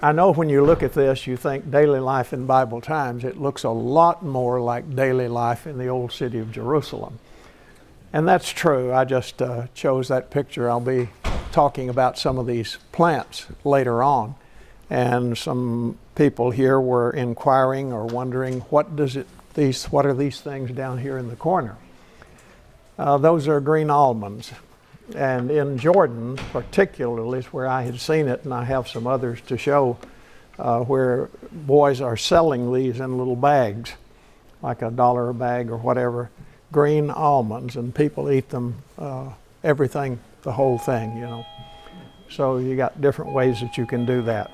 I know when you look at this, you think daily life in Bible times. It looks a lot more like daily life in the old city of Jerusalem. And that's true. I just chose that picture. I'll be talking about some of these plants later on. And some people here were inquiring or wondering, what are these things down here in the corner? Those are green almonds. And in Jordan, particularly, is where I had seen it, and I have some others to show, where boys are selling these in little bags, like $1 a bag or whatever, green almonds, and people eat them, everything, the whole thing, you know. So you got different ways that you can do that.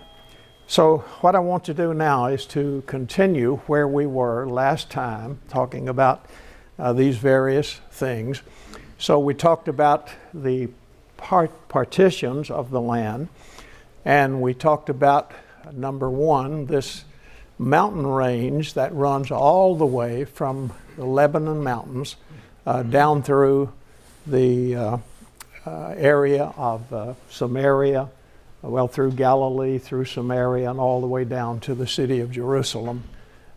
So what I want to do now is to continue where we were last time, talking about these various things. So we talked about the partitions of the land, and we talked about, number one, this mountain range that runs all the way from the Lebanon mountains down through the area of Samaria, well, through Galilee, through Samaria, and all the way down to the city of Jerusalem,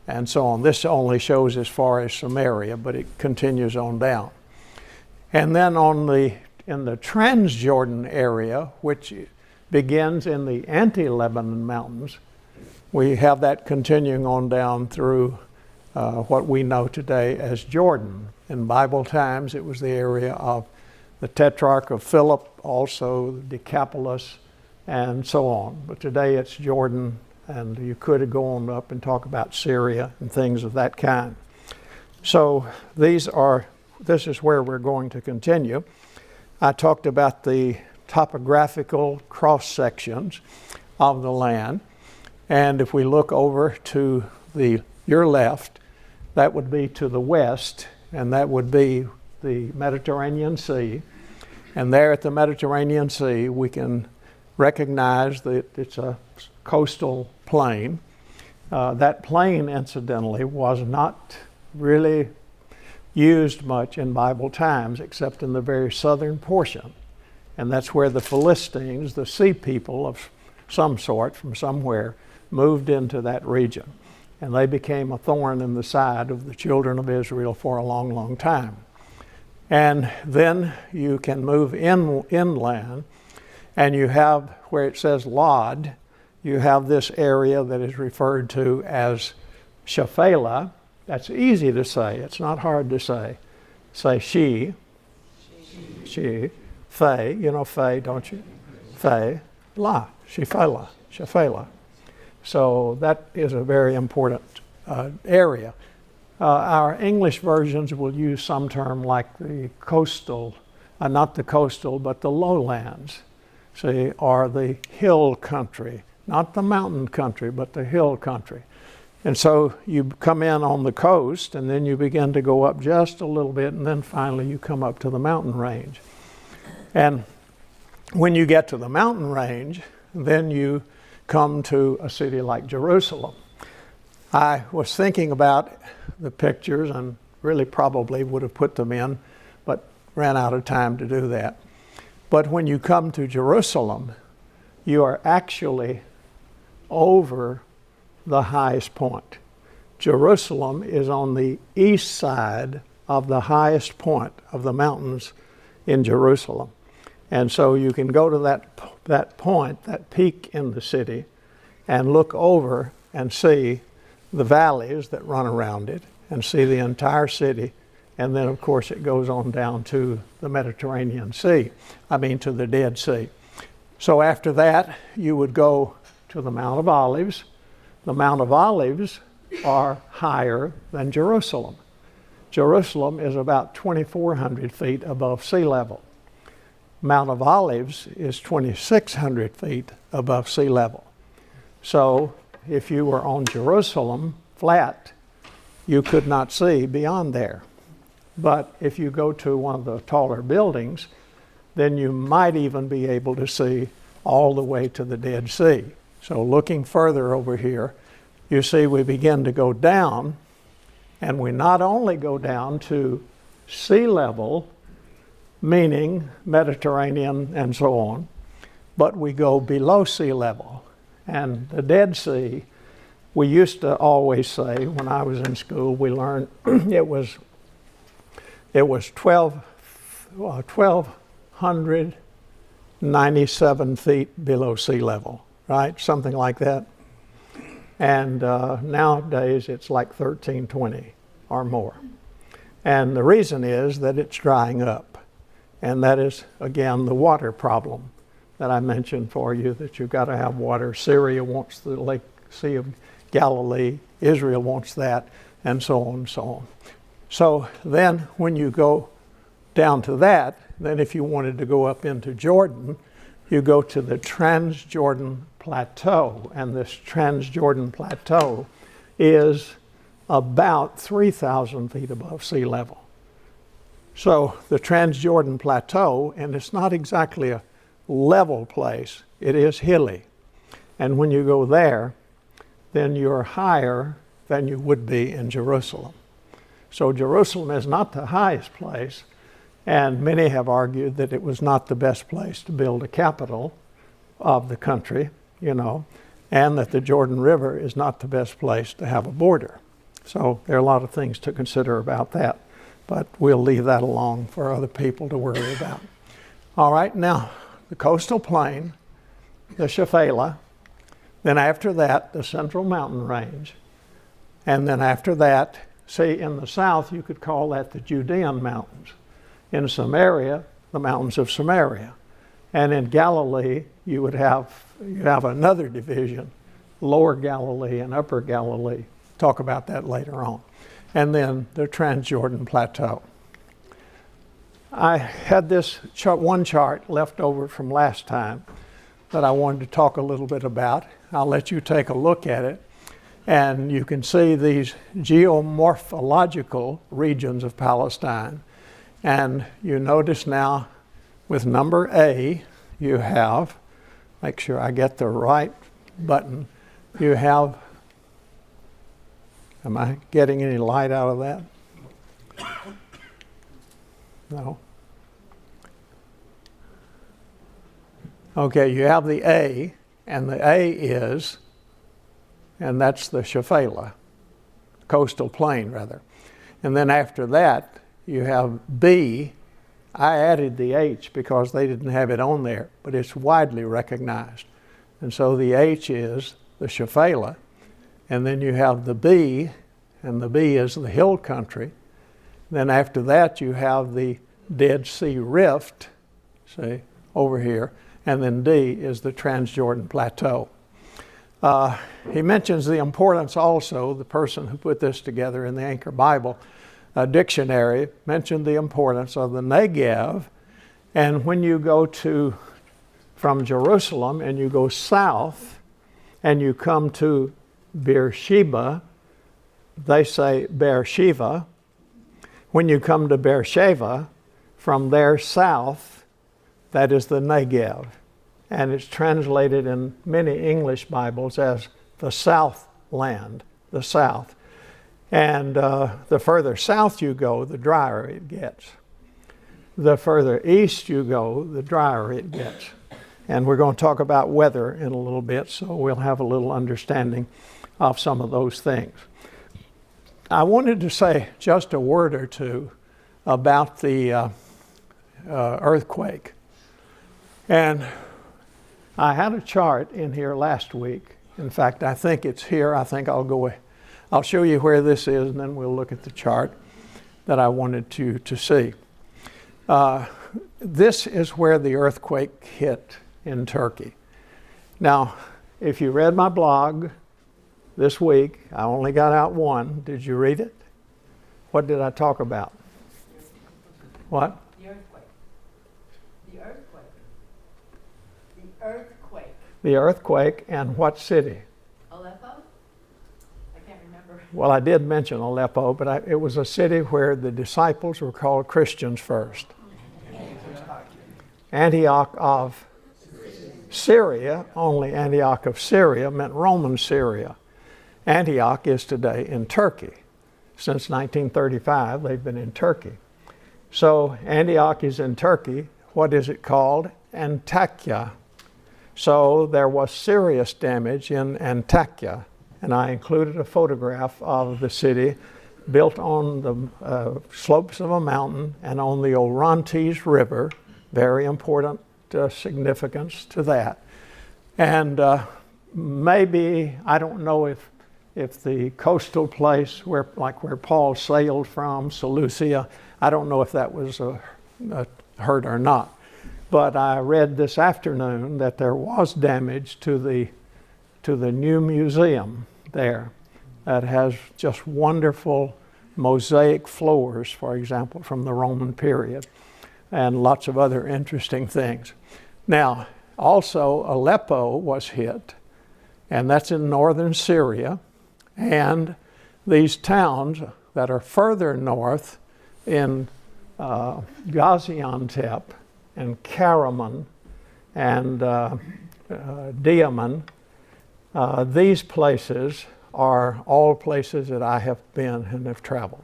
and so on. This only shows as far as Samaria, but it continues on down. And then in the Transjordan area, which begins in the anti-Lebanon mountains, we have that continuing on down through what we know today as Jordan. In Bible times, it was the area of the Tetrarch of Philip, also Decapolis, and so on. But today it's Jordan, and you could go on up and talk about Syria and things of that kind. So this is where we're going to continue. I talked about the topographical cross sections of the land. And if we look over to your left, that would be to the west, and that would be the Mediterranean Sea. And there at the Mediterranean Sea, we can recognize that it's a coastal plain. That plain, incidentally, was not really used much in Bible times, except in the very southern portion. And that's where the Philistines, the sea people of some sort from somewhere, moved into that region. And they became a thorn in the side of the children of Israel for a long, long time. And then you can move inland, and you have, where it says Lod, you have this area that is referred to as Shephelah. That's easy to say. It's not hard to say. Say she. Fe. You know Fe, don't you? Fe. La. Shephelah. So that is a very important area. Our English versions will use some term like the coastal, not the coastal, but the lowlands, see, or the hill country. Not the mountain country, but the hill country. And so you come in on the coast, and then you begin to go up just a little bit, and then finally you come up to the mountain range. And when you get to the mountain range, then you come to a city like Jerusalem. I was thinking about the pictures, and really probably would have put them in, but ran out of time to do that. But when you come to Jerusalem, you are actually over the highest point. Jerusalem is on the east side of the highest point of the mountains in Jerusalem. And so you can go to that point, that peak in the city, and look over and see the valleys that run around it and see the entire city. And then, of course, it goes on down to the Mediterranean Sea, to the Dead Sea. So after that, you would go to the Mount of Olives. The Mount of Olives are higher than Jerusalem. Jerusalem is about 2,400 feet above sea level. Mount of Olives is 2,600 feet above sea level. So if you were on Jerusalem flat, you could not see beyond there. But if you go to one of the taller buildings, then you might even be able to see all the way to the Dead Sea. So looking further over here, you see we begin to go down, and we not only go down to sea level, meaning Mediterranean and so on, but we go below sea level. And the Dead Sea, we used to always say, when I was in school, we learned it was 1,297 feet below sea level, right? Something like that. And nowadays it's like 1,320 or more. And the reason is that it's drying up. And that is, again, the water problem that I mentioned for you, that you've got to have water. Syria wants the Sea of Galilee. Israel wants that, and so on and so on. So then when you go down to that, then if you wanted to go up into Jordan, you go to the Transjordan Plateau. And this Transjordan Plateau is about 3,000 feet above sea level. So the Transjordan Plateau, and it's not exactly a level place, it is hilly. And when you go there, then you're higher than you would be in Jerusalem. So Jerusalem is not the highest place, and many have argued that it was not the best place to build a capital of the country, and that the Jordan River is not the best place to have a border. So there are a lot of things to consider about that, but we'll leave that alone for other people to worry about. All right, now the coastal plain, the Shephelah, then after that the Central Mountain Range, and then after that, see, in the south you could call that the Judean Mountains. In Samaria, the mountains of Samaria. And in Galilee, you have another division, Lower Galilee and Upper Galilee. Talk about that later on. And then the Transjordan Plateau. I had this one chart left over from last time that I wanted to talk a little bit about. I'll let you take a look at it. And you can see these geomorphological regions of Palestine. And you notice now with number A, you have, make sure I get the right button, you have, am I getting any light out of that? No. Okay, you have the A, and the A is, and that's the Shephelah, coastal plain rather. And then after that, you have B. I added the H because they didn't have it on there, but it's widely recognized. And so the H is the Shephelah. And then you have the B, and the B is the hill country. Then after that, you have the Dead Sea Rift, see, over here. And then D is the Transjordan Plateau. He mentions the importance also, the person who put this together in the Anchor Bible dictionary mentioned the importance of the Negev. And when you go from Jerusalem and you go south and you come to Beersheba, they say Beersheba. When you come to Beersheba, from there south, that is the Negev. And it's translated in many English Bibles as the South Land, the South. And the further south you go, the drier it gets. The further east you go, the drier it gets. And we're going to talk about weather in a little bit, so we'll have a little understanding of some of those things. I wanted to say just a word or two about the earthquake. And I had a chart in here last week. In fact, I think it's here. I think I'll show you where this is, and then we'll look at the chart that I wanted you to see. This is where the earthquake hit in Turkey. Now, if you read my blog this week, I only got out one. Did you read it? What did I talk about? What? The earthquake. The earthquake. The earthquake. The earthquake, and what city? Aleppo? I can't remember. Well, I did mention Aleppo, but it was a city where the disciples were called Christians first. Antioch of Syria, only Antioch of Syria meant Roman Syria. Antioch is today in Turkey. Since 1935, they've been in Turkey. So Antioch is in Turkey. What is it called? Antakya. So there was serious damage in Antakya, and I included a photograph of the city built on the slopes of a mountain and on the Orontes River. Very important significance to that. And maybe, I don't know if the coastal place where Paul sailed from, Seleucia, I don't know if that was hurt or not. But I read this afternoon that there was damage to the new museum there that has just wonderful mosaic floors, for example, from the Roman period, and lots of other interesting things. Now, also Aleppo was hit, and that's in northern Syria, and these towns that are further north in Gaziantep and Karaman and Diaman, these places are all places that I have been and have traveled.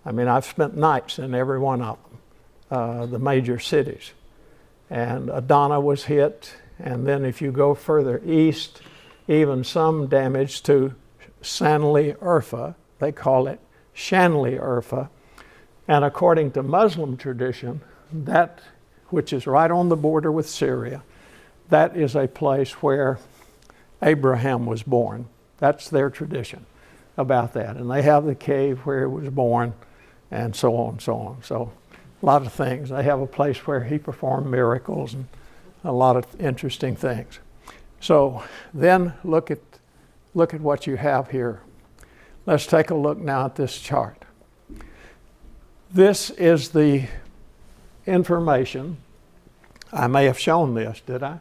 I mean, I've spent nights in every one of them, the major cities. And Adana was hit, and then if you go further east, even some damage to Sanli Urfa. They call it Shanli Urfa. And according to Muslim tradition, that, which is right on the border with Syria, that is a place where Abraham was born. That's their tradition about that. And they have the cave where he was born, and so on and so on. So a lot of things. They have a place where he performed miracles and a lot of interesting things. So then look at what you have here. Let's take a look now at this chart. This is the information. I may have shown this, did I?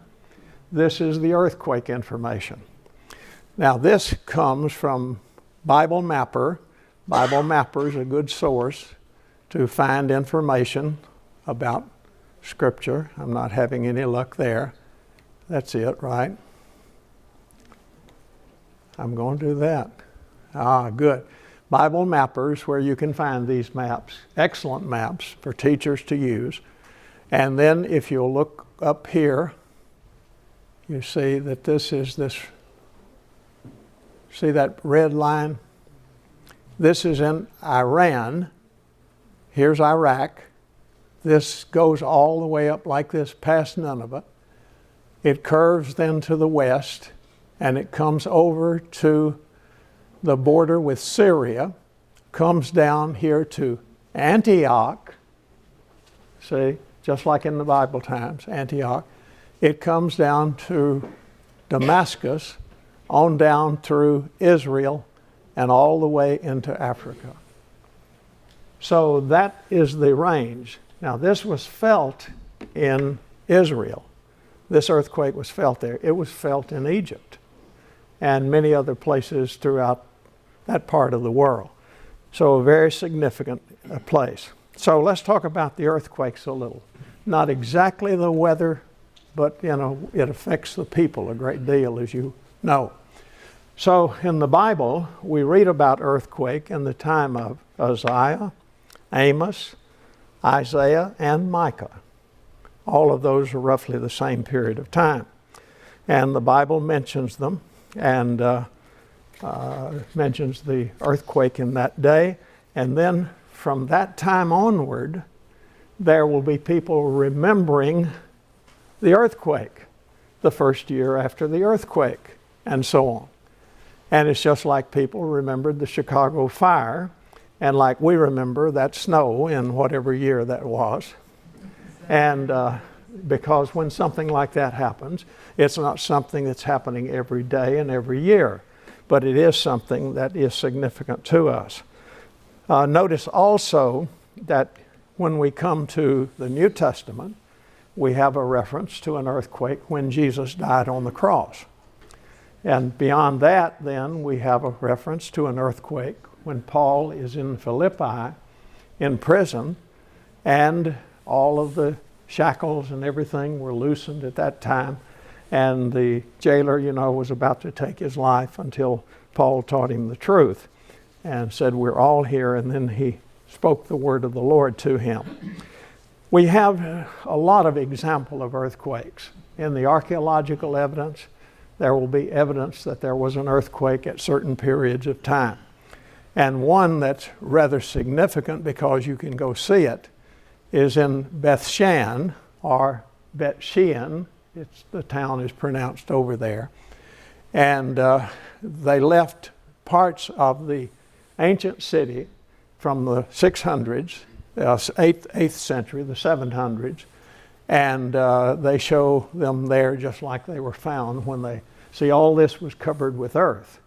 This is the earthquake information. Now this comes from Bible Mapper. Bible Mapper is a good source to find information about Scripture. I'm not having any luck there. That's it, right? I'm going to do that. Good. Bible Mapper is where you can find these maps. Excellent maps for teachers to use. And then if you'll look up here, you see that this is this. See that red line? This is in Iran. Here's Iraq. This goes all the way up like this past Nineveh. It curves then to the west, and it comes over to the border with Syria, comes down here to Antioch. See, just like in the Bible times, Antioch. It comes down to Damascus, on down through Israel, and all the way into Africa. So that is the range. Now this was felt in Israel. This earthquake was felt there. It was felt in Egypt and many other places throughout that part of the world. So a very significant place. So let's talk about the earthquakes a little. Not exactly the weather, but it affects the people a great deal, as you know. So in the Bible, we read about earthquake in the time of Uzziah, Amos, Isaiah, and Micah. All of those are roughly the same period of time. And the Bible mentions them and mentions the earthquake in that day. And then from that time onward, there will be people remembering the earthquake, the first year after the earthquake, and so on. And it's just like people remembered the Chicago fire, and like we remember that snow in whatever year that was. And because when something like that happens, it's not something that's happening every day and every year, but it is something that is significant to us. Notice also that when we come to the New Testament, we have a reference to an earthquake when Jesus died on the cross. And beyond that, then, we have a reference to an earthquake when Paul is in Philippi in prison, and all of the shackles and everything were loosened at that time, and the jailer, was about to take his life until Paul taught him the truth and said, "We're all here," and then he spoke the word of the Lord to him. We have a lot of examples of earthquakes. in the archaeological evidence, there will be evidence that there was an earthquake at certain periods of time. And one that's rather significant because you can go see it is in Beth Shan, or Bet Shean. The town is pronounced over there. And they left parts of the ancient city from the 600s, 8th century, the 700s, and they show them there just like they were found when they, see, all this was covered with earth.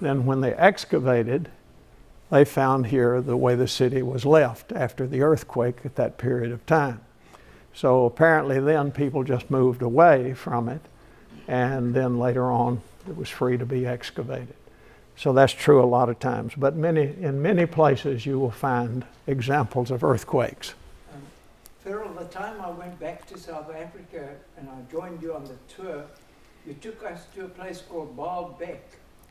Then when they excavated, they found here the way the city was left after the earthquake at that period of time. So apparently then people just moved away from it, and then later on it was free to be excavated. So that's true a lot of times, but in many places you will find examples of earthquakes. Ferrell, the time I went back to South Africa and I joined you on the tour, you took us to a place called Baalbek,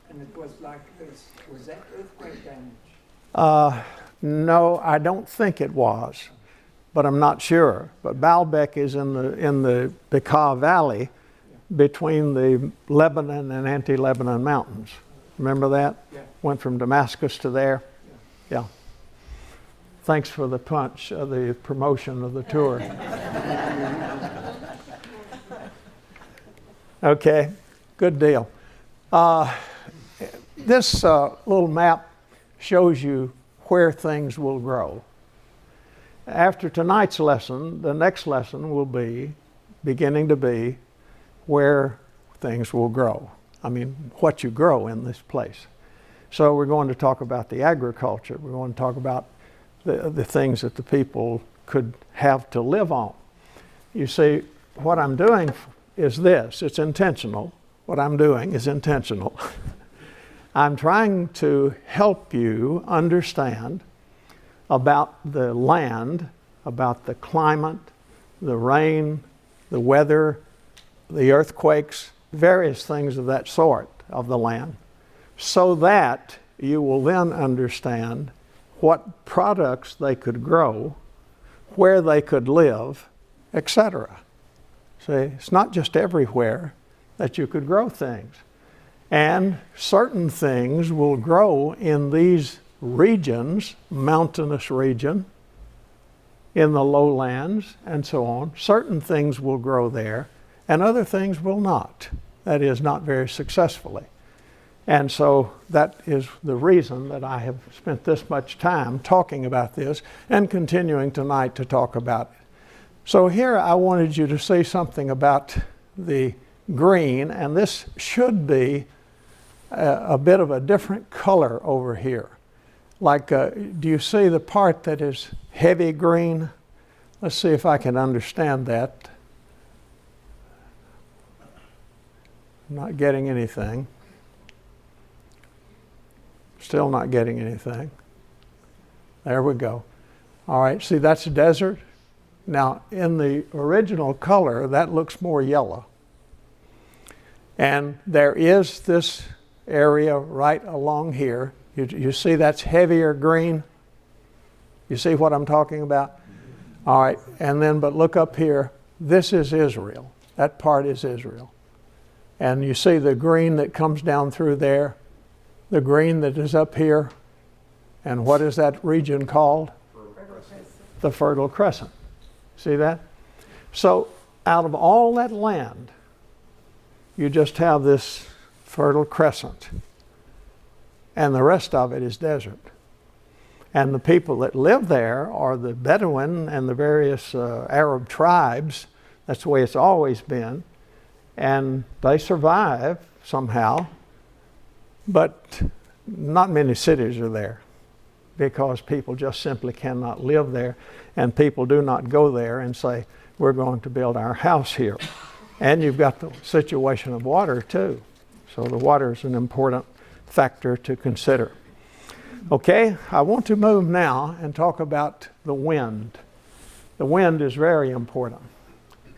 and it was like this. Was that earthquake damage? No, I don't think it was, but I'm not sure. But Baalbek is in the Bekaa Valley between the Lebanon and Anti-Lebanon mountains. Remember that? Yeah. Went from Damascus to there. Yeah. Thanks for the punch, the promotion of the tour. Okay, good deal. This little map shows you where things will grow. After tonight's lesson, the next lesson will be beginning to be where things will grow. I mean, what you grow in this place. So we're going to talk about the agriculture. We're going to talk about the things that the people could have to live on. You see, what I'm doing is this. It's intentional. What I'm doing is intentional. I'm trying to help you understand about the land, about the climate, the rain, the weather, the earthquakes, various things of that sort of the land, so that you will then understand what products they could grow, where they could live, etc. See, it's not just everywhere that you could grow things. And certain things will grow in these regions, mountainous region, in the lowlands, and so on. Certain things will grow there, and other things will not. That is, not very successfully. And so that is the reason that I have spent this much time talking about this and continuing tonight to talk about it. So here I wanted you to see something about the green, and this should be a bit of a different color over here. Like, do you see the part that is heavy green? Let's see if I can understand that. I'm not getting anything. Still not getting anything. There we go. All right, see, that's a desert. Now, in the original color, that looks more yellow. And there is this area right along here. You see that's heavier green? You see what I'm talking about? All right, and then, but look up here. This is Israel. That part is Israel. And you see the green that comes down through there, the green that is up here. And what is that region called? The Fertile Crescent. See that? So out of all that land, you just have this Fertile Crescent. And the rest of it is desert. And the people that live there are the Bedouin and the various Arab tribes. That's the way it's always been. And they survive somehow, but not many cities are there because people just simply cannot live there, and people do not go there and say, we're going to build our house here. And you've got the situation of water too. So the water is an important factor to consider. Okay, I want to move now and talk about the wind. The wind is very important.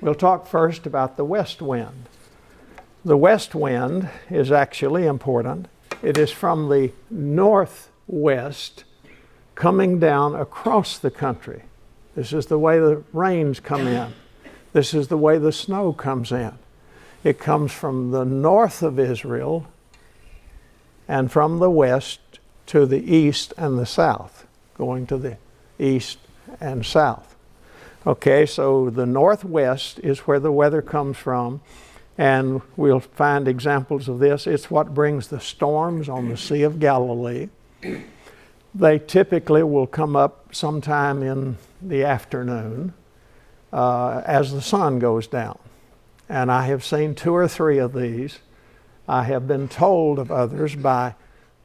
We'll talk first about the west wind. The west wind is actually important. It is from the northwest coming down across the country. This is the way the rains come in. This is the way the snow comes in. It comes from the north of Israel and from the west to the east and the south, going to the east and south. Okay, so the northwest is where the weather comes from, and we'll find examples of this. It's what brings the storms on the Sea of Galilee. They typically will come up sometime in the afternoon as the sun goes down. And I have seen 2 or 3 of these. I have been told of others by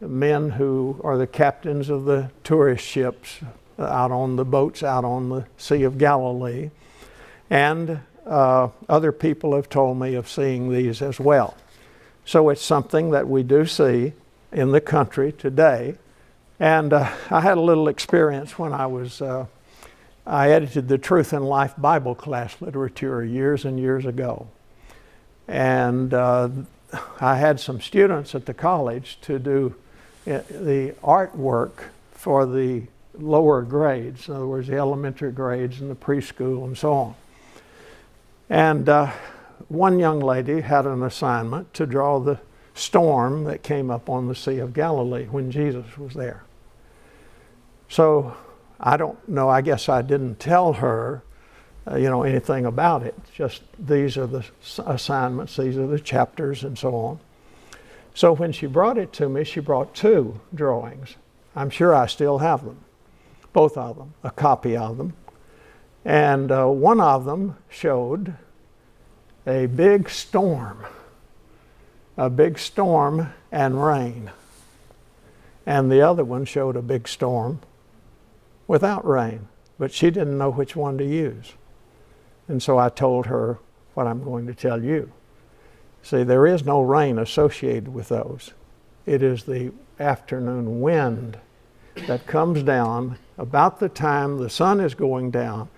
men who are the captains of the tourist ships out on the boats out on the Sea of Galilee. And other people have told me of seeing these as well. So it's something that we do see in the country today. And I had a little experience when I edited the Truth in Life Bible class literature years and years ago. And I had some students at the college to do the artwork for the lower grades, in other words, the elementary grades and the preschool and so on. And one young lady had an assignment to draw the storm that came up on the Sea of Galilee when Jesus was there. So I don't know, I guess I didn't tell her anything about it. Just these are the assignments, these are the chapters and so on. So when she brought it to me, she brought 2 drawings. I'm sure I still have them, both of them, a copy of them. And one of them showed a big storm and rain. And the other one showed a big storm without rain, but she didn't know which one to use. And so I told her what I'm going to tell you. See, there is no rain associated with those. It is the afternoon wind that comes down about the time the sun is going down,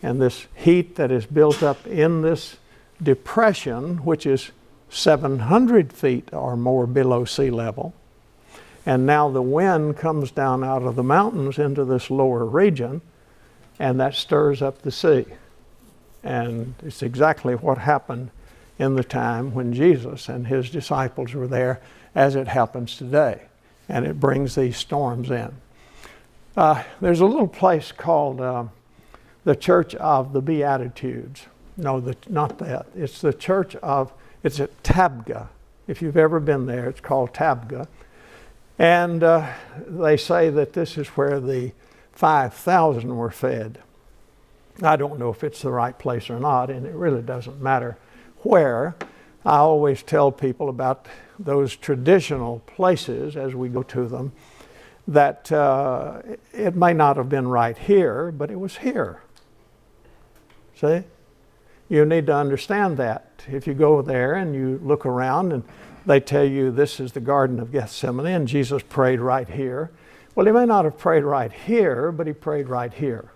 and this heat that is built up in this depression, which is 700 feet or more below sea level. And now the wind comes down out of the mountains into this lower region, and that stirs up the sea. And it's exactly what happened in the time when Jesus and his disciples were there, as it happens today. And it brings these storms in. There's a little place called the Church of the Beatitudes. No, not that. It's the Church of, it's at Tabgha. If you've ever been there, it's called Tabgha. And they say that this is where the 5,000 were fed. I don't know if it's the right place or not, and it really doesn't matter where. I always tell people about those traditional places as we go to them, that it may not have been right here, but it was here. See? You need to understand that. If you go there and you look around and they tell you this is the Garden of Gethsemane and Jesus prayed right here. Well, he may not have prayed right here, but he prayed right here.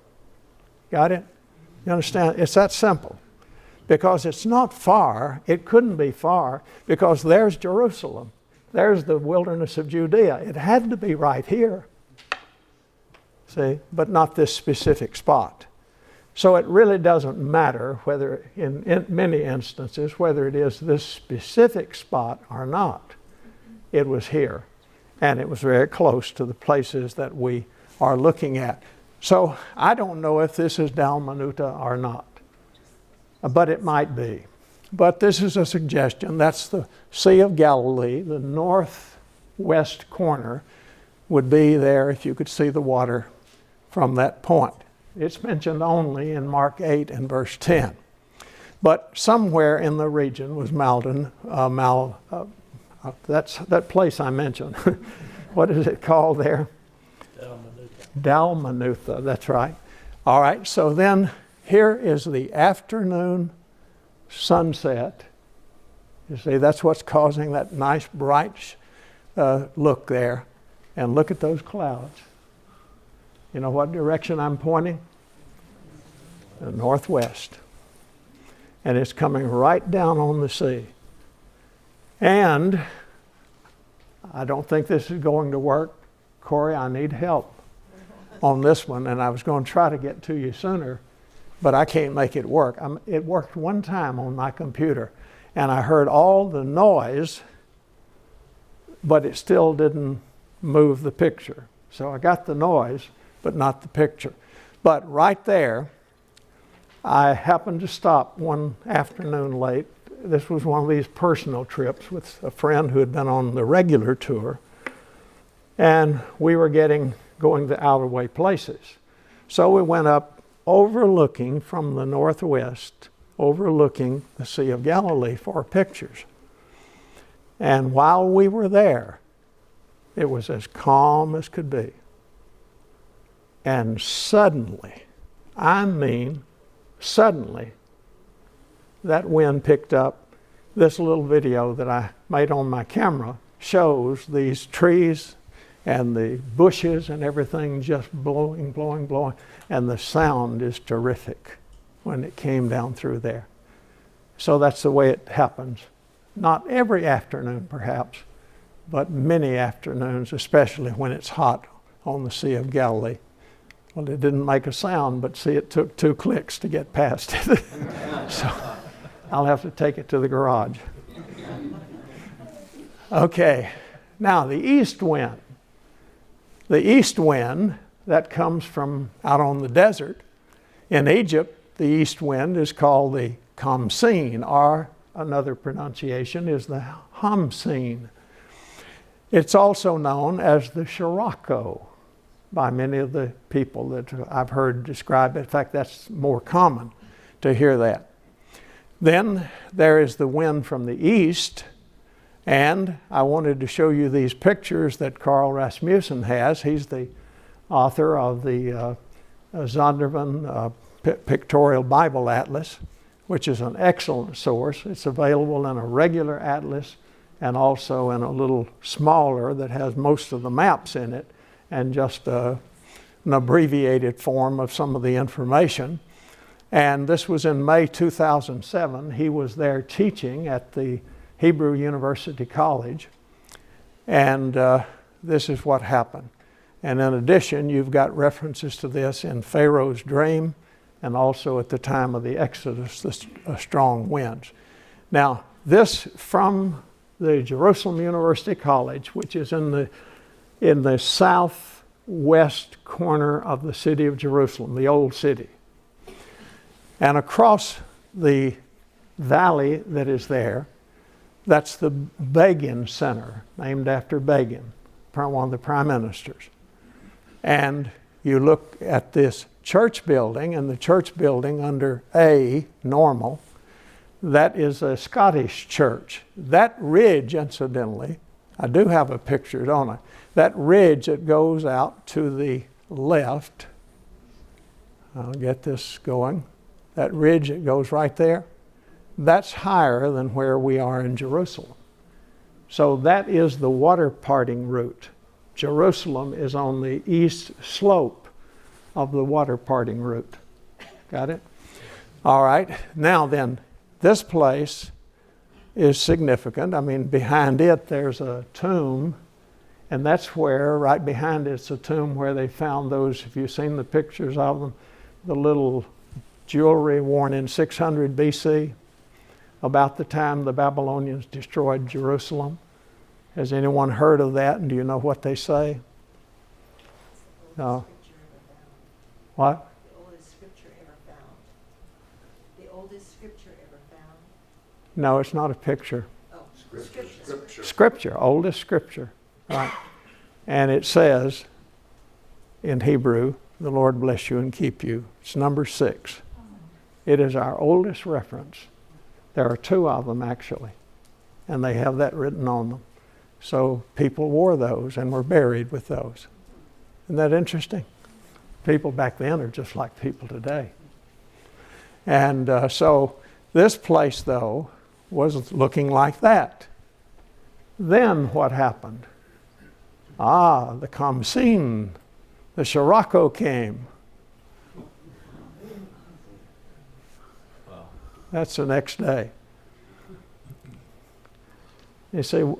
Got it? You understand? It's that simple. Because it's not far, it couldn't be far, because there's Jerusalem. There's the wilderness of Judea. It had to be right here. See? But not this specific spot. So it really doesn't matter whether, in many instances, whether it is this specific spot or not. It was here. And it was very close to the places that we are looking at. So I don't know if this is Dalmanuta or not. But it might be. But this is a suggestion. That's the Sea of Galilee. The northwest corner would be there if you could see the water from that point. It's mentioned only in Mark 8 and verse 10. But somewhere in the region was that's that place I mentioned. What is it called there? Dalmanutha, that's right. All right, so then here is the afternoon sunset. You see, that's what's causing that nice bright look there. And look at those clouds. You know what direction I'm pointing? The northwest. And it's coming right down on the sea. And I don't think this is going to work. Corey, I need help on this one. And I was going to try to get to you sooner. but I can't make it work. It worked one time on my computer, and I heard all the noise, but it still didn't move the picture. So I got the noise, but not the picture. But right there, I happened to stop one afternoon late. This was one of these personal trips with a friend who had been on the regular tour, and we were going to out-of-the-way places. So we went up overlooking from the northwest, overlooking the Sea of Galilee for pictures. And while we were there, it was as calm as could be. And suddenly, I mean suddenly, that wind picked up. This little video that I made on my camera shows these trees and the bushes and everything just blowing, blowing, blowing. And the sound is terrific when it came down through there. So that's the way it happens. Not every afternoon, perhaps, but many afternoons, especially when it's hot on the Sea of Galilee. Well, it didn't make a sound, but see, it took 2 clicks to get past it. So I'll have to take it to the garage. Okay, now the east wind. The east wind, that comes from out on the desert. In Egypt, the east wind is called the Khamsin, or another pronunciation is the Hamsin. It's also known as the Scirocco by many of the people that I've heard describe it. In fact, that's more common to hear that. Then there is the wind from the east, and I wanted to show you these pictures that Carl Rasmussen has. He's the author of the Zondervan Pictorial Bible Atlas, which is an excellent source. It's available in a regular atlas and also in a little smaller that has most of the maps in it and just an abbreviated form of some of the information. And this was in May 2007. He was there teaching at the Hebrew University College. And this is what happened. And in addition, you've got references to this in Pharaoh's dream and also at the time of the Exodus, the strong winds. Now, this from the Jerusalem University College, which is in the southwest corner of the city of Jerusalem, the old city. And across the valley that is there, that's the Begin Center, named after Begin, one of the prime ministers. And you look at this church building, and the church building under A, normal, that is a Scottish church. That ridge, incidentally, I do have a picture, don't I? That ridge that goes out to the left, I'll get this going, that ridge that goes right there, that's higher than where we are in Jerusalem. So that is the water parting route. Jerusalem is on the east slope of the water parting route. Got it? All right. Now then, this place is significant. I mean, behind it there's a tomb, and that's where, right behind it's a tomb where they found those, if you've seen the pictures of them, the little jewelry worn in 600 BC, about the time the Babylonians destroyed Jerusalem. Has anyone heard of that, and do you know what they say? No. What? The oldest scripture ever found. The oldest scripture ever found. No, it's not a picture. Oh, scripture. Scripture, oldest scripture, right? And it says in Hebrew, "The Lord bless you and keep you." It's number 6. It is our oldest reference. There are 2 of them actually, and they have that written on them. So people wore those and were buried with those. Isn't that interesting? People back then are just like people today. And so this place, though, was looking like that. Then what happened? The Khamsin, the Scirocco came. That's the next day. You see,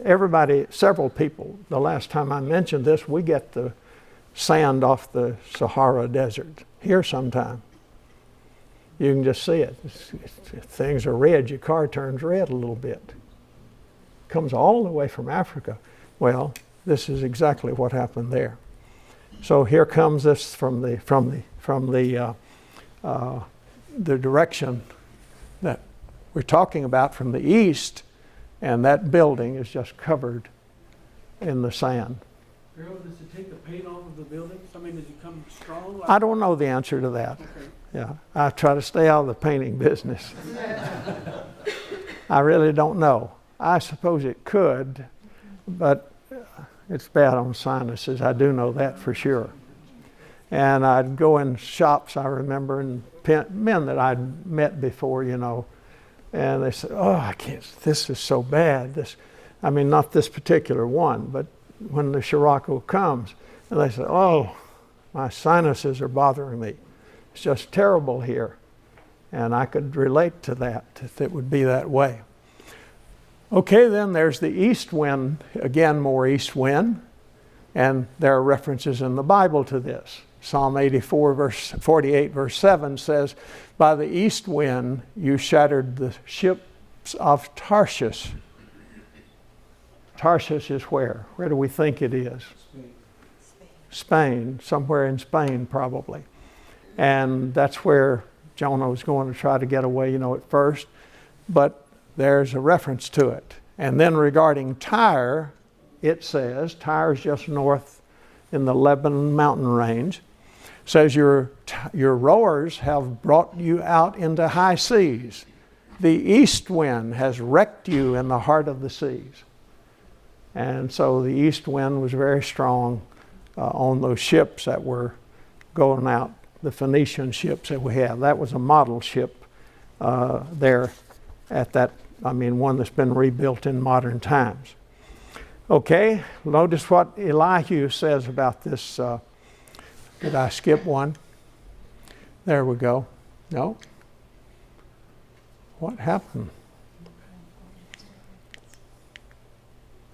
everybody, several people, the last time I mentioned this, we get the sand off the Sahara Desert here sometime. You can just see it. If things are red, your car turns red a little bit. Comes all the way from Africa. Well, this is exactly what happened there. So here comes this from the direction that we're talking about from the east, and that building is just covered in the sand. Ferrell, does it take the paint off of the buildings? I mean, does it come strong? Like I don't know the answer to that. Okay. Yeah, I try to stay out of the painting business. I really don't know. I suppose it could, but it's bad on sinuses. I do know that for sure. And I'd go in shops, I remember, and men that I'd met before, you know, and they said, "Oh, I can't, this is so bad." I mean, not this particular one, but when the Scirocco comes, and they say, "Oh, my sinuses are bothering me. It's just terrible here." And I could relate to that, if it would be that way. Okay, then there's the east wind, again, more east wind, and there are references in the Bible to this. Psalm 84, verse 48, verse 7 says, "By the east wind you shattered the ships of Tarshish." Tarshish is where? Where do we think it is? Spain, somewhere in Spain probably. And that's where Jonah was going to try to get away, you know, at first. But there's a reference to it. And then regarding Tyre, it says, Tyre is just north in the Lebanon mountain range, says your rowers have brought you out into high seas. The east wind has wrecked you in the heart of the seas. And so the east wind was very strong on those ships that were going out, the Phoenician ships that we have. That was a model ship there at that, I mean, one that's been rebuilt in modern times. Okay, notice what Elihu says about this. Did I skip one? There we go. No? What happened?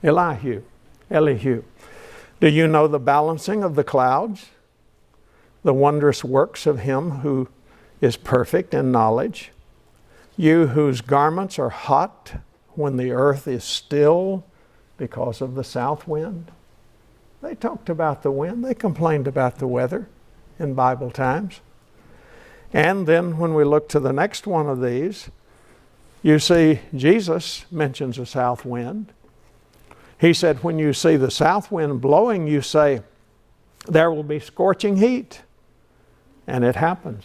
Elihu. Do you know the balancing of the clouds? The wondrous works of him who is perfect in knowledge? You whose garments are hot when the earth is still because of the south wind? They talked about the wind. They complained about the weather in Bible times. And then when we look to the next one of these, you see Jesus mentions a south wind. He said, when you see the south wind blowing, you say, there will be scorching heat. And it happens.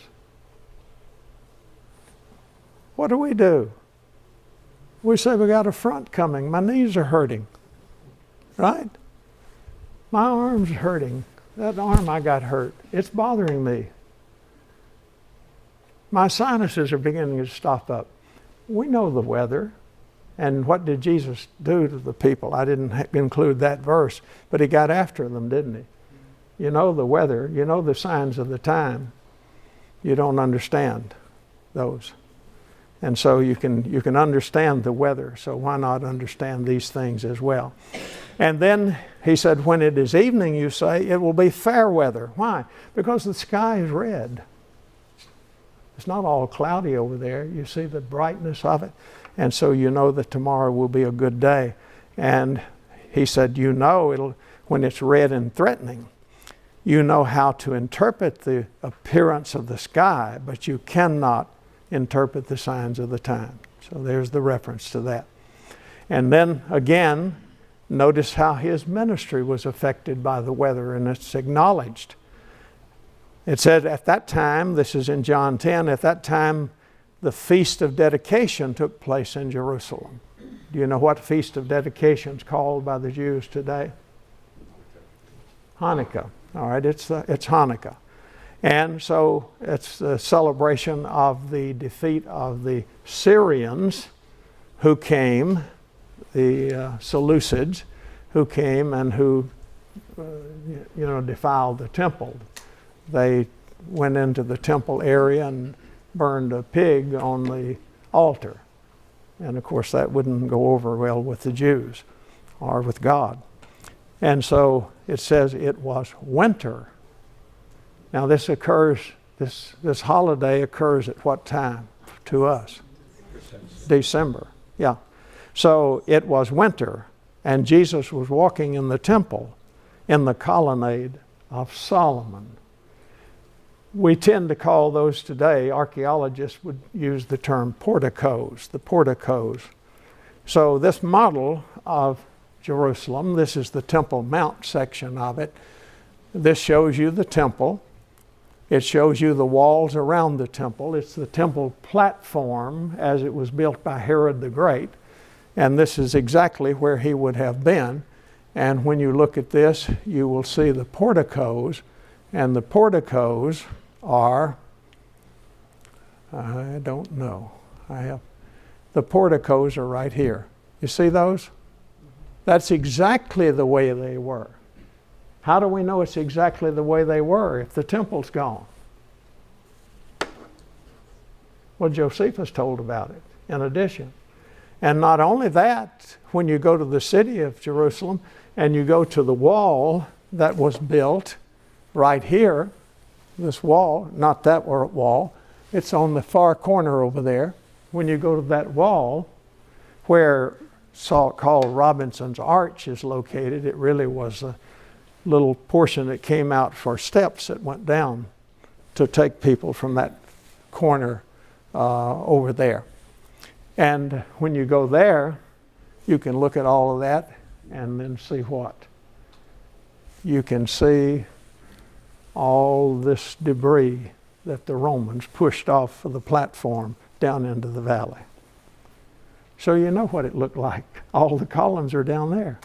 What do? We say, we got a front coming. My knees are hurting. Right? My arm's hurting. That arm I got hurt. It's bothering me. My sinuses are beginning to stop up. We know the weather. And what did Jesus do to the people? I didn't include that verse, but he got after them, didn't he? You know the weather. You know the signs of the time. You don't understand those. And so you can understand the weather. So why not understand these things as well? And then he said, when it is evening, you say, it will be fair weather. Why? Because the sky is red. It's not all cloudy over there. You see the brightness of it. And so you know that tomorrow will be a good day. And he said, you know, when it's red and threatening, you know how to interpret the appearance of the sky, but you cannot interpret the signs of the time. So there's the reference to that. And then again, notice how his ministry was affected by the weather, and it's acknowledged. It said at that time, this is in John 10, at that time the Feast of Dedication took place in Jerusalem. Do you know what Feast of Dedication is called by the Jews today? Hanukkah. All right, it's Hanukkah. And so it's the celebration of the defeat of the Syrians who came, the Seleucids, who came and who, defiled the temple. They went into the temple area and burned a pig on the altar. And of course that wouldn't go over well with the Jews or with God. And so it says it was winter. Now this occurs This holiday occurs at what time to us? December. Yeah. So it was winter, and Jesus was walking in the temple in the colonnade of Solomon. We tend to call those today, archaeologists would use the term porticos, the porticos. So this model of Jerusalem, this is the Temple Mount section of it. This shows you the temple. It shows you the walls around the temple. It's the temple platform as it was built by Herod the Great. And this is exactly where he would have been. And when you look at this, you will see the porticos. And the porticos are, I don't know. The porticos are right here. You see those? That's exactly the way they were. How do we know it's exactly the way they were if the temple's gone? Well, Josephus told about it in addition. And not only that, when you go to the city of Jerusalem and you go to the wall that was built right here, this wall, not that wall, it's on the far corner over there. When you go to that wall where called Robinson's Arch is located, it really was a little portion that came out for steps that went down to take people from that corner over there. And when you go there, you can look at all of that and then see what? You can see all this debris that the Romans pushed off of the platform down into the valley. So you know what it looked like. All the columns are down there.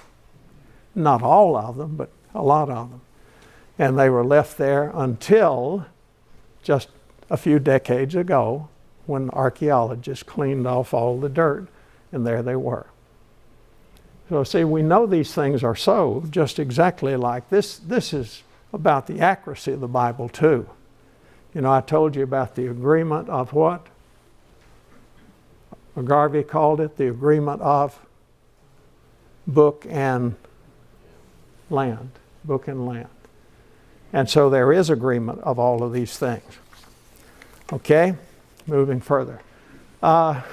Not all of them, but a lot of them. And they were left there until just a few decades ago when archaeologists cleaned off all the dirt, and there they were. So see, we know these things are so, just exactly like this. This is about the accuracy of the Bible too. You know, I told you about the agreement of what? Garvey called it the agreement of book and land. Book and land. And so there is agreement of all of these things. Okay, moving further. I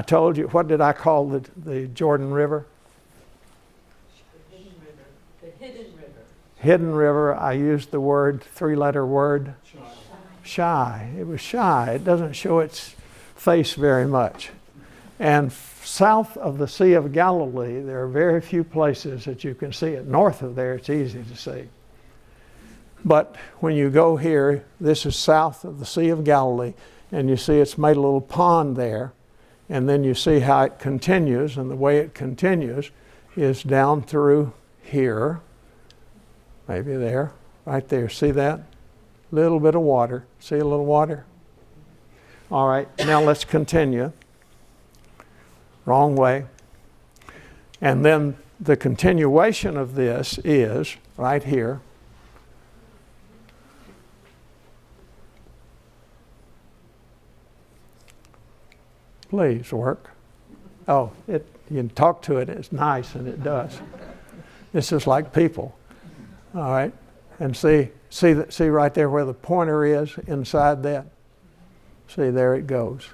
told you, what did I call the Jordan River? The hidden river. The hidden river. Hidden river, I used the word, three-letter word. Shy. It was shy. It doesn't show its face very much. And south of the Sea of Galilee, there are very few places that you can see it. North of there, it's easy to see. But when you go here, this is south of the Sea of Galilee, and you see it's made a little pond there, and then you see how it continues, and the way it continues is down through here, maybe there, right there. See that? Little bit of water. See a little water? All right, now let's continue. Wrong way. And then the continuation of this is right here. Please work. Oh, you can talk to it, it's nice, and it does. This is like people. All right, and see right there where the pointer is inside that? See, there it goes,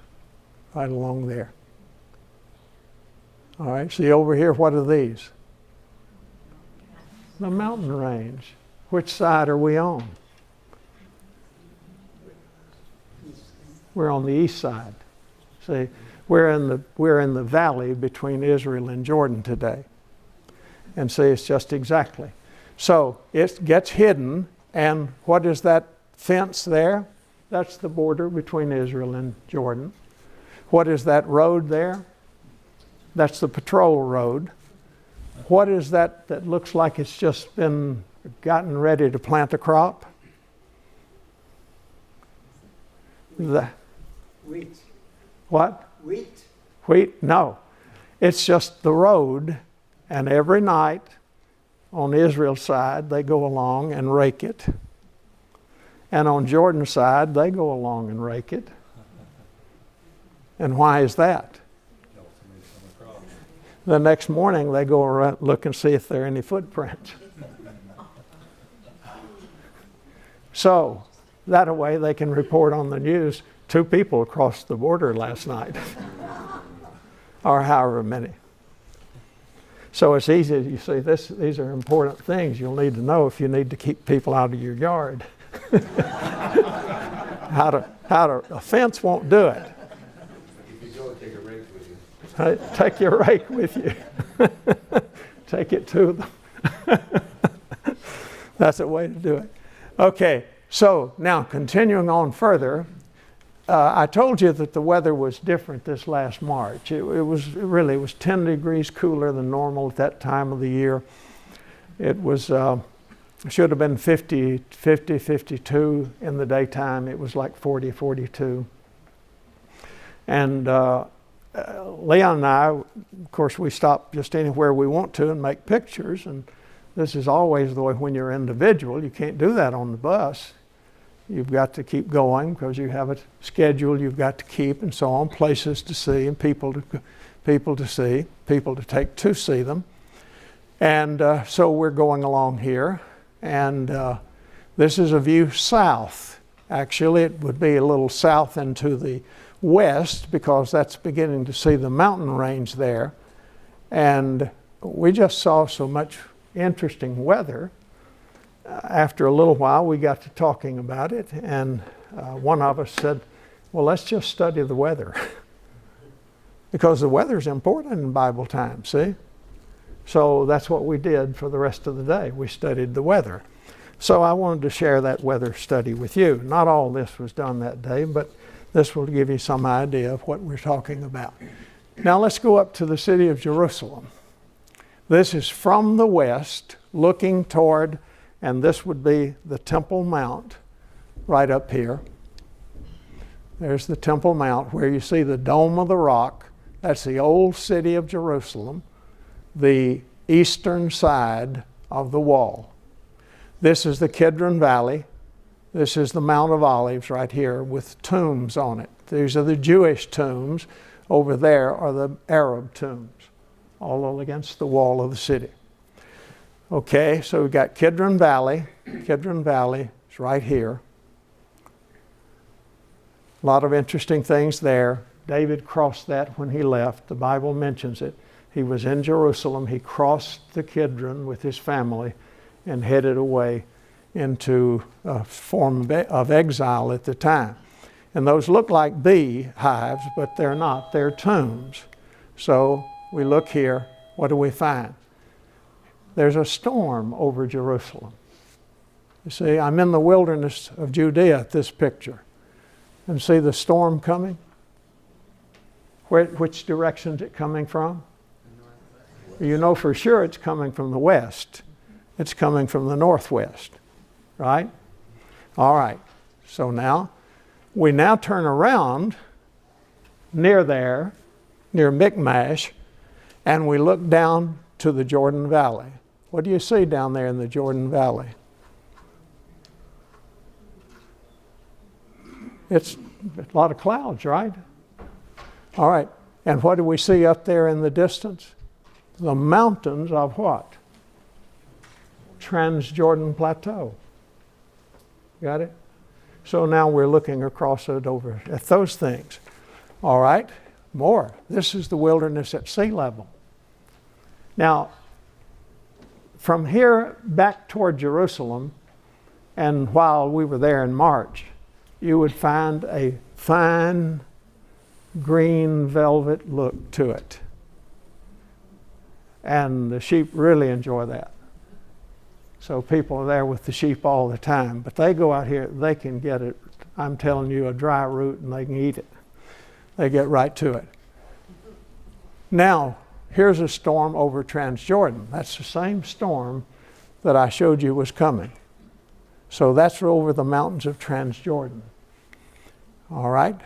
right along there. All right, see over here, what are these? The mountain range. Which side are we on? We're on the east side. See, we're in the valley between Israel and Jordan today. And see, it's just exactly. So it gets hidden, and what is that fence there? That's the border between Israel and Jordan. What is that road there? That's the patrol road. What is that looks like it's just been gotten ready to plant a crop? Wheat. What? Wheat. Wheat? No. It's just the road, and every night on Israel's side they go along and rake it. And on Jordan's side they go along and rake it. And why is that? The next morning they go around, look and see if there are any footprints. So That way they can report on the news, 2 people crossed the border last night, or however many. So it's easy, you see, these are important things you'll need to know if you need to keep people out of your yard. A fence won't do it. If you go, take a rake with you. Take your rake with you. Take it to them. That's a way to do it. Okay, so now continuing on further, I told you that the weather was different this last March. It was 10 degrees cooler than normal at that time of the year. It was should have been 50, 52 in the daytime. It was like 40, 42. And Leon and I, of course, we stop just anywhere we want to and make pictures. And this is always the way when you're individual. You can't do that on the bus. You've got to keep going because you have a schedule you've got to keep and so on, places to see and people to see, people to take to see them. And so we're going along here. And this is a view south. Actually, it would be a little south into the west because that's beginning to see the mountain range there. And we just saw so much interesting weather. After a little while, we got to talking about it, and one of us said, well, let's just study the weather. Because the weather's important in Bible time, see? So that's what we did for the rest of the day. We studied the weather. So I wanted to share that weather study with you. Not all this was done that day, but this will give you some idea of what we're talking about. Now let's go up to the city of Jerusalem. This is from the west, looking toward, and this would be the Temple Mount right up here. There's the Temple Mount where you see the Dome of the Rock. That's the old city of Jerusalem, the eastern side of the wall. This is the Kidron Valley. This is the Mount of Olives right here with tombs on it. These are the Jewish tombs. Over there are the Arab tombs, all against the wall of the city. Okay, so we've got Kidron Valley. Kidron Valley is right here. A lot of interesting things there. David crossed that when he left. The Bible mentions it. He was in Jerusalem. He crossed the Kidron with his family and headed away into a form of exile at the time. And those look like beehives, but they're not. They're tombs. So we look here. What do we find? There's a storm over Jerusalem. You see, I'm in the wilderness of Judea at this picture. And see the storm coming? Which direction is it coming from? You know for sure it's coming from the west. It's coming from the northwest, right? All right. So now, we now turn around near there, near Michmash, and we look down to the Jordan Valley. What do you see down there in the Jordan Valley? It's a lot of clouds, right? All right. And what do we see up there in the distance? The mountains of what? Transjordan Plateau. Got it? So now we're looking across it over at those things. All right. More. This is the wilderness at sea level. Now, from here back toward Jerusalem, and while we were there in March, you would find a fine green velvet look to it. And the sheep really enjoy that. So people are there with the sheep all the time. But they go out here, they can get it, I'm telling you, a dry root, and they can eat it. They get right to it. Now, here's a storm over Transjordan. That's the same storm that I showed you was coming. So that's over the mountains of Transjordan. All right?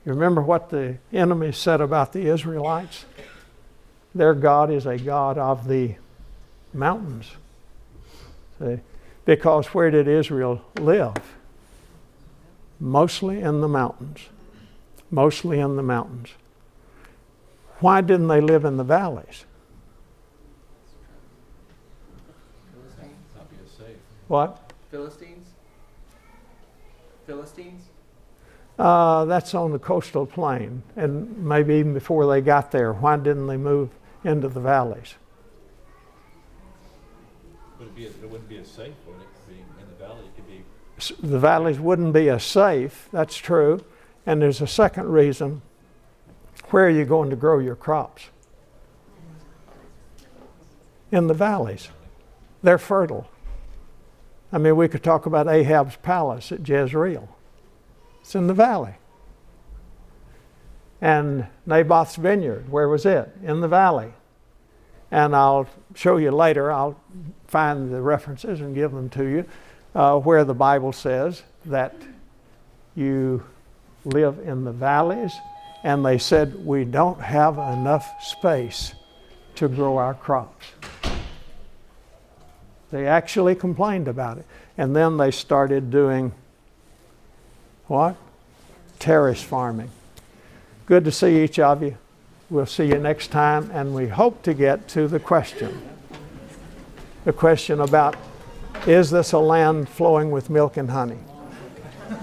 You remember what the enemy said about the Israelites? Their God is a God of the mountains. See? Because where did Israel live? Mostly in the mountains. Mostly in the mountains. Why didn't they live in the valleys? Not be as safe. What? Philistines? Philistines? That's on the coastal plain, and maybe even before they got there. Why didn't they move into the valleys? It wouldn't be as safe, would it? Being in the valley, it could be. The valleys wouldn't be as safe, that's true. And there's a second reason. Where are you going to grow your crops? In the valleys. They're fertile. I mean, we could talk about Ahab's palace at Jezreel. It's in the valley. And Naboth's vineyard, where was it? In the valley. And I'll show you later, I'll find the references and give them to you, where the Bible says that you live in the valleys. And they said, we don't have enough space to grow our crops. They actually complained about it. And then they started doing what? Terrace farming. Good to see each of you. We'll see you next time, and we hope to get to the question. The question about, is this a land flowing with milk and honey?